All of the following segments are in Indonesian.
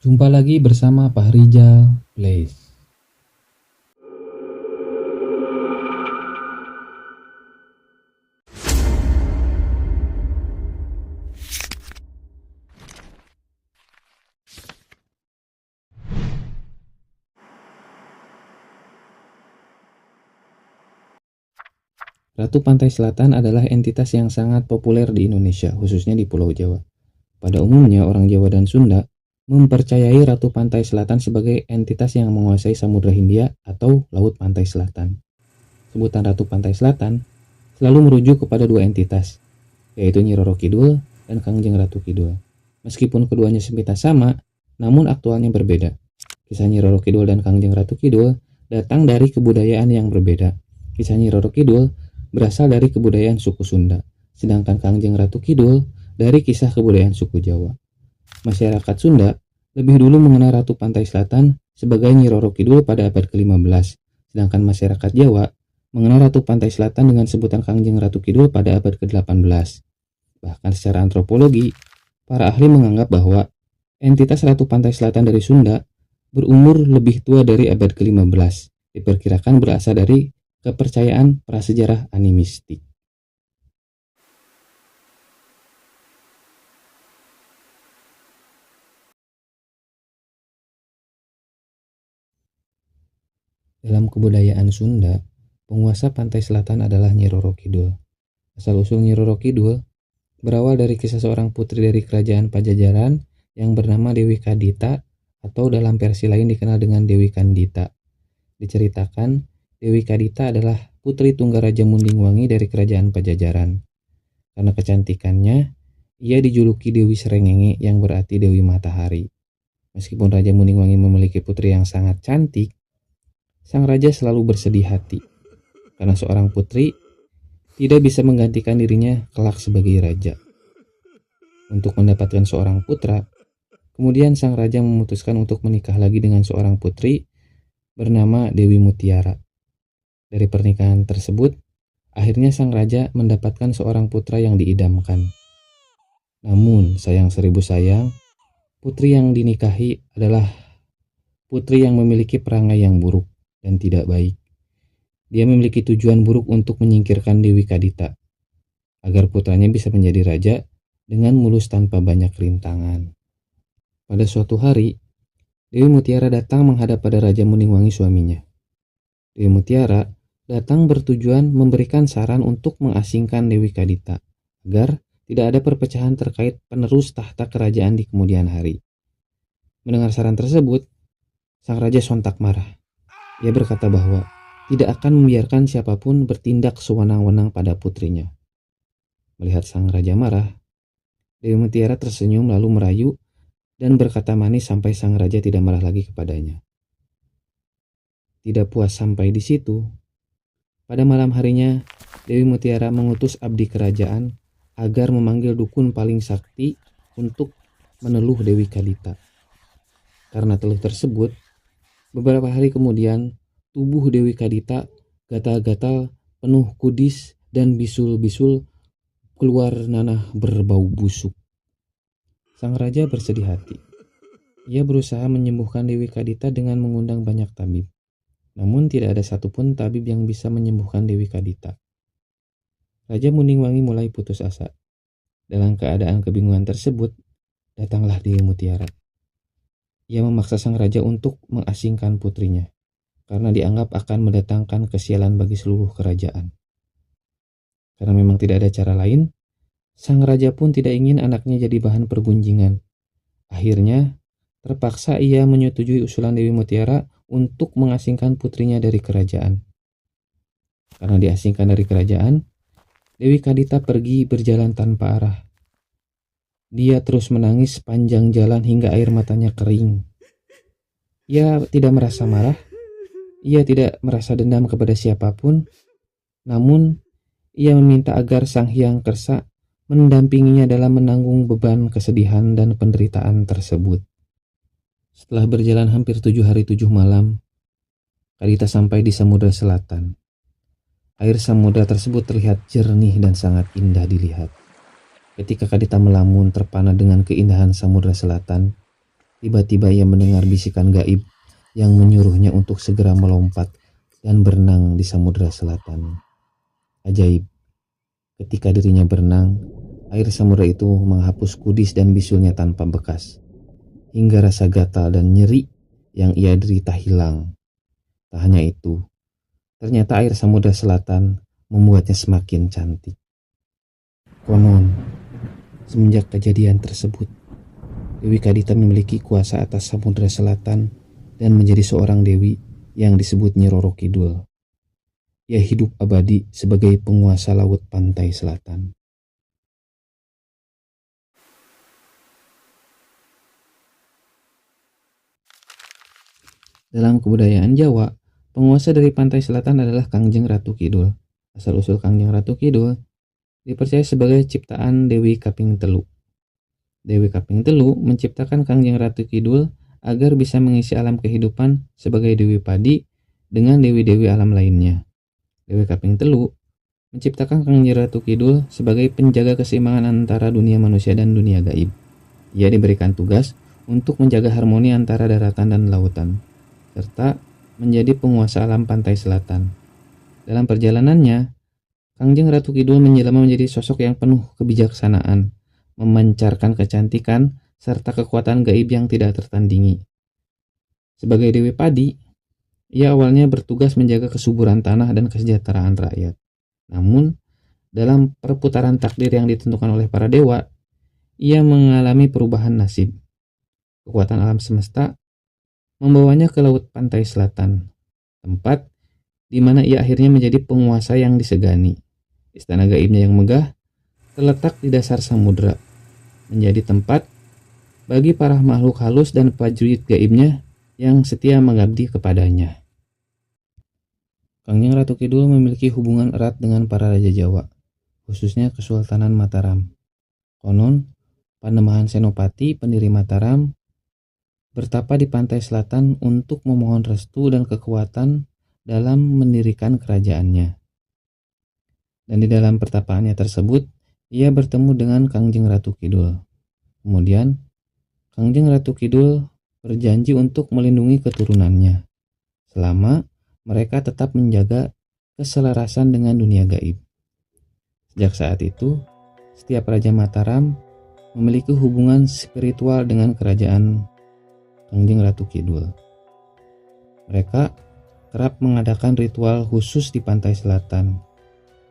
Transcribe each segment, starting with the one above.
Jumpa lagi bersama Pak Rijal Plays. Ratu Pantai Selatan adalah entitas yang sangat populer di Indonesia, khususnya di Pulau Jawa. Pada umumnya, orang Jawa dan Sunda mempercayai Ratu Pantai Selatan sebagai entitas yang menguasai Samudra Hindia atau Laut Pantai Selatan. Sebutan Ratu Pantai Selatan selalu merujuk kepada dua entitas, yaitu Nyi Roro Kidul dan Kangjeng Ratu Kidul. Meskipun keduanya sepintas sama, namun aktualnya berbeda. Kisah Nyi Roro Kidul dan Kangjeng Ratu Kidul datang dari kebudayaan yang berbeda. Kisah Nyi Roro Kidul berasal dari kebudayaan suku Sunda, sedangkan Kangjeng Ratu Kidul dari kisah kebudayaan suku Jawa. Masyarakat Sunda lebih dulu mengenal Ratu Pantai Selatan sebagai Nyi Roro Kidul pada abad ke-15, sedangkan masyarakat Jawa mengenal Ratu Pantai Selatan dengan sebutan Kangjeng Ratu Kidul pada abad ke-18. Bahkan secara antropologi, para ahli menganggap bahwa entitas Ratu Pantai Selatan dari Sunda berumur lebih tua dari abad ke-15. Diperkirakan berasal dari kepercayaan prasejarah animistik. Dalam kebudayaan Sunda, penguasa pantai selatan adalah Nyi Roro Kidul. Asal-usul Nyi Roro Kidul berawal dari kisah seorang putri dari kerajaan Pajajaran yang bernama Dewi Kadita atau dalam versi lain dikenal dengan Dewi Kandita. Diceritakan, Dewi Kadita adalah putri tunggal Raja Mundingwangi dari kerajaan Pajajaran. Karena kecantikannya, ia dijuluki Dewi Srengenge yang berarti Dewi Matahari. Meskipun Raja Mundingwangi memiliki putri yang sangat cantik, sang raja selalu bersedih hati karena seorang putri tidak bisa menggantikan dirinya kelak sebagai raja. Untuk mendapatkan seorang putra, kemudian sang raja memutuskan untuk menikah lagi dengan seorang putri bernama Dewi Mutiara. Dari pernikahan tersebut, akhirnya sang raja mendapatkan seorang putra yang diidamkan. Namun, sayang seribu sayang, putri yang dinikahi adalah putri yang memiliki perangai yang buruk dan tidak baik. Dia memiliki tujuan buruk untuk menyingkirkan Dewi Kadita, agar putranya bisa menjadi raja dengan mulus tanpa banyak rintangan. Pada suatu hari, Dewi Mutiara datang menghadap pada Raja Mundingwangi suaminya. Dewi Mutiara datang bertujuan memberikan saran untuk mengasingkan Dewi Kadita, agar tidak ada perpecahan terkait penerus tahta kerajaan di kemudian hari. Mendengar saran tersebut, sang raja sontak marah. Ia berkata bahwa tidak akan membiarkan siapapun bertindak sewenang-wenang pada putrinya. Melihat sang raja marah, Dewi Mutiara tersenyum lalu merayu dan berkata manis sampai sang raja tidak marah lagi kepadanya. Tidak puas sampai di situ, pada malam harinya Dewi Mutiara mengutus abdi kerajaan agar memanggil dukun paling sakti untuk meneluh Dewi Kadita. Karena teluh tersebut, beberapa hari kemudian tubuh Dewi Kadita gatal-gatal, penuh kudis dan bisul-bisul, keluar nanah berbau busuk. Sang raja bersedih hati. Ia berusaha menyembuhkan Dewi Kadita dengan mengundang banyak tabib. Namun tidak ada satupun tabib yang bisa menyembuhkan Dewi Kadita. Raja Mundingwangi mulai putus asa. Dalam keadaan kebingungan tersebut, datanglah Dewi Mutiara. Ia memaksa sang raja untuk mengasingkan putrinya, karena dianggap akan mendatangkan kesialan bagi seluruh kerajaan. Karena memang tidak ada cara lain, sang raja pun tidak ingin anaknya jadi bahan pergunjingan. Akhirnya, terpaksa ia menyetujui usulan Dewi Mutiara untuk mengasingkan putrinya dari kerajaan. Karena diasingkan dari kerajaan, Dewi Kadita pergi berjalan tanpa arah. Dia terus menangis sepanjang jalan hingga air matanya kering. Ia tidak merasa marah, ia tidak merasa dendam kepada siapapun, namun ia meminta agar Sang Hyang Kersa mendampinginya dalam menanggung beban kesedihan dan penderitaan tersebut. Setelah berjalan hampir 7 hari 7 malam, Kadita sampai di Samudra Selatan. Air samudra tersebut terlihat jernih dan sangat indah dilihat. Ketika Kadita melamun terpana dengan keindahan Samudra Selatan, Tiba-tiba ia mendengar bisikan gaib yang menyuruhnya untuk segera melompat dan berenang di samudera selatan. Ajaib, ketika dirinya berenang, air samudera itu menghapus kudis dan bisulnya tanpa bekas, hingga rasa gatal dan nyeri yang ia derita hilang. Tak hanya itu, ternyata air samudera selatan membuatnya semakin cantik. Konon, semenjak kejadian tersebut, Dewi Kadita memiliki kuasa atas samudera selatan dan menjadi seorang dewi yang disebut Nyi Roro Kidul. Ia hidup abadi sebagai penguasa laut pantai selatan. Dalam kebudayaan Jawa, penguasa dari pantai selatan adalah Kangjeng Ratu Kidul. Asal-usul Kangjeng Ratu Kidul dipercaya sebagai ciptaan Dewi Kaping Telu. Dewi Kaping Telu menciptakan Kangjeng Ratu Kidul agar bisa mengisi alam kehidupan sebagai Dewi Padi dengan dewi-dewi alam lainnya. Dewi Kaping Telu menciptakan Kangjeng Ratu Kidul sebagai penjaga keseimbangan antara dunia manusia dan dunia gaib. Ia diberikan tugas untuk menjaga harmoni antara daratan dan lautan, serta menjadi penguasa alam pantai selatan. Dalam perjalanannya, Kangjeng Ratu Kidul menjelma menjadi sosok yang penuh kebijaksanaan, memancarkan kecantikan serta kekuatan gaib yang tidak tertandingi. Sebagai Dewi Padi, ia awalnya bertugas menjaga kesuburan tanah dan kesejahteraan rakyat. Namun, dalam perputaran takdir yang ditentukan oleh para dewa, ia mengalami perubahan nasib. Kekuatan alam semesta membawanya ke laut pantai selatan, tempat di mana ia akhirnya menjadi penguasa yang disegani. Istana gaibnya yang megah terletak di dasar samudera, menjadi tempat bagi para makhluk halus dan prajurit gaibnya yang setia mengabdi kepadanya. Kangjeng Ratu Kidul memiliki hubungan erat dengan para raja Jawa, khususnya Kesultanan Mataram. Konon, Pandemahan Senopati, pendiri Mataram, bertapa di pantai selatan untuk memohon restu dan kekuatan dalam mendirikan kerajaannya. Dan di dalam pertapaannya tersebut, ia bertemu dengan Kangjeng Ratu Kidul. Kemudian, Kangjeng Ratu Kidul berjanji untuk melindungi keturunannya, selama mereka tetap menjaga keselarasan dengan dunia gaib. Sejak saat itu, setiap Raja Mataram memiliki hubungan spiritual dengan kerajaan Kangjeng Ratu Kidul. Mereka kerap mengadakan ritual khusus di pantai selatan,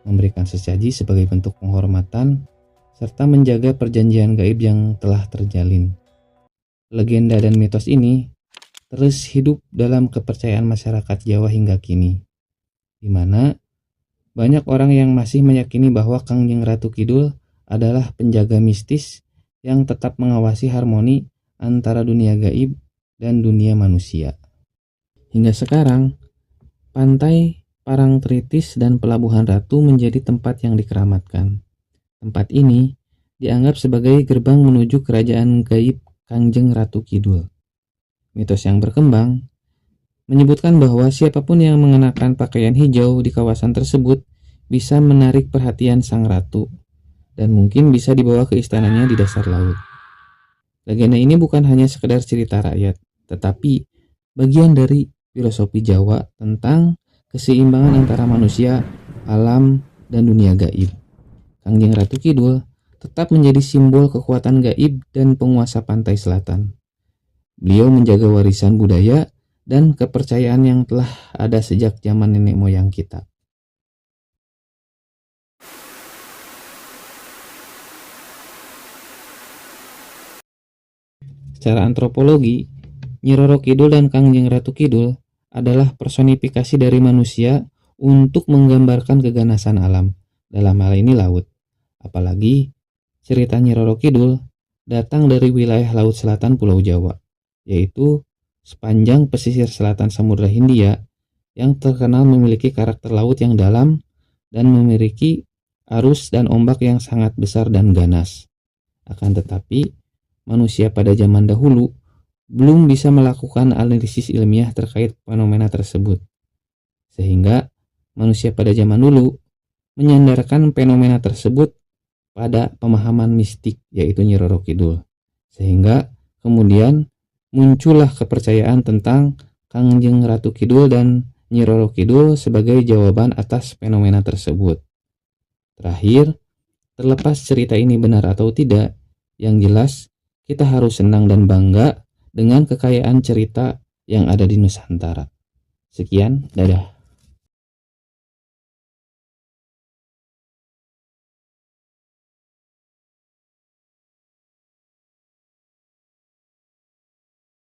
memberikan sesaji sebagai bentuk penghormatan, serta menjaga perjanjian gaib yang telah terjalin. Legenda dan mitos ini terus hidup dalam kepercayaan masyarakat Jawa hingga kini, di mana banyak orang yang masih meyakini bahwa Kangjeng Ratu Kidul adalah penjaga mistis yang tetap mengawasi harmoni antara dunia gaib dan dunia manusia. Hingga sekarang, pantai Parangtritis dan Pelabuhan Ratu menjadi tempat yang dikeramatkan. Tempat ini dianggap sebagai gerbang menuju kerajaan gaib Kangjeng Ratu Kidul. Mitos yang berkembang menyebutkan bahwa siapapun yang mengenakan pakaian hijau di kawasan tersebut bisa menarik perhatian sang ratu dan mungkin bisa dibawa ke istananya di dasar laut. Legenda ini bukan hanya sekedar cerita rakyat, tetapi bagian dari filosofi Jawa tentang keseimbangan antara manusia, alam, dan dunia gaib. Kangjeng Ratu Kidul tetap menjadi simbol kekuatan gaib dan penguasa pantai selatan. Beliau menjaga warisan budaya dan kepercayaan yang telah ada sejak zaman nenek moyang kita. Secara antropologi, Nyi Roro Kidul dan Kangjeng Ratu Kidul adalah personifikasi dari manusia untuk menggambarkan keganasan alam, dalam hal ini laut. Apalagi cerita Nyi Roro Kidul datang dari wilayah laut selatan Pulau Jawa, yaitu sepanjang pesisir selatan Samudra Hindia yang terkenal memiliki karakter laut yang dalam dan memiliki arus dan ombak yang sangat besar dan ganas. Akan tetapi, manusia pada zaman dahulu belum bisa melakukan analisis ilmiah terkait fenomena tersebut. Sehingga manusia pada zaman dulu menyandarkan fenomena tersebut pada pemahaman mistik, yaitu Nyi Roro Kidul. Sehingga kemudian muncullah kepercayaan tentang Kangjeng Ratu Kidul dan Nyi Roro Kidul sebagai jawaban atas fenomena tersebut. Terakhir, terlepas cerita ini benar atau tidak, yang jelas kita harus senang dan bangga dengan kekayaan cerita yang ada di Nusantara. Sekian, dadah.